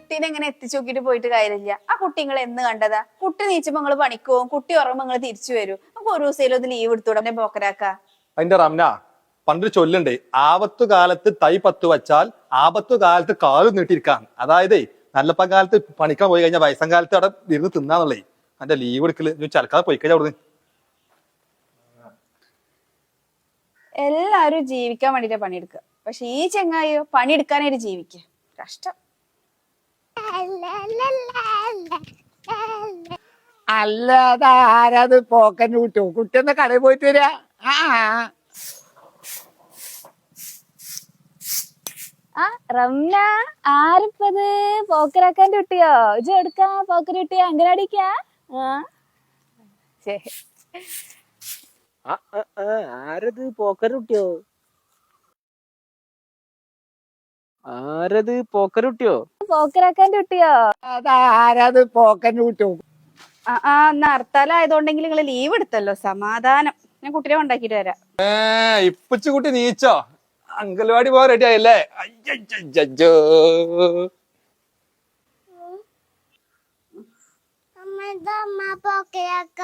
കുട്ടീനെ എങ്ങനെ എത്തിച്ചു നോക്കിട്ട് പോയിട്ട് കാര്യമില്ല. ആ കുട്ടി നിങ്ങൾ എന്ന് കണ്ടതാ? കുട്ടി നീച്ചുമ്പോ നിങ്ങള് പണിക്കോവും, കുട്ടി ഉറങ്ങുമ്പോ നിങ്ങൾ തിരിച്ചു വരും. നമുക്ക് ഒരു ദിവസം ഒന്ന് ലീവ് എടുത്തുകൂടെ പോക്കരാക്ക? അതിന്റെ റംന പണ്ടൊരു ചൊല്ലുണ്ട്, ആപത്തു കാലത്ത് തൈ പത്ത് വച്ചാൽ ആപത്തു കാലത്ത് കാല് നീട്ടിയിരിക്കാൻ. അതായത് നല്ലപ്പ കാലത്ത് പണിക്കാൻ പോയി കഴിഞ്ഞാൽ വയസ്സം കാലത്ത് അവിടെ ഇരുന്ന് തിന്നാന്നുള്ളേ. അതിന്റെ ലീവ് എടുക്കല് ചലക്കാതെ പോയി കഴിഞ്ഞാൽ അവിടുന്ന്. എല്ലാരും ജീവിക്കാൻ വേണ്ടിട്ട് പണിയെടുക്കുക, പക്ഷെ ഈ ചെങ്ങായോ പണിയെടുക്കാനായിട്ട് ജീവിക്കുക. കഷ്ടം. അല്ലാതെ ആരാത് പോക്കൻ കുട്ടോ? കുട്ടി ഒന്ന് കടയിൽ പോയിട്ട് വരാ. ആ റംന, ആരിപ്പത്? പോക്കരാക്കാൻ്റെ കുട്ടിയോ? ഇജ് എടുക്കാ പോക്കര കുട്ടിയോ? അങ്കനാടിക്കാ? ശരി. ആരത് പോക്കരുട്ടിയോ? ആരത് പോക്കരുട്ടിയോ? പോക്കരാക്കാൻ്റെ കുട്ടിയോ? അതാരാത് പോക്കൻ കുട്ടോ? എന്നാ ഹർത്താലായതുകൊണ്ടെങ്കിൽ നിങ്ങൾ ലീവ് എടുത്തല്ലോ, സമാധാനം. ഞാൻ കുട്ടിനെ ഉണ്ടാക്കിട്ട് വരാം. ഇപ്പച്ചു കുട്ടി നീച്ചോ? അങ്കൽവാടി പോകാൻ റെഡി ആയല്ലേ? അയ്യോ പോക്കരാക്ക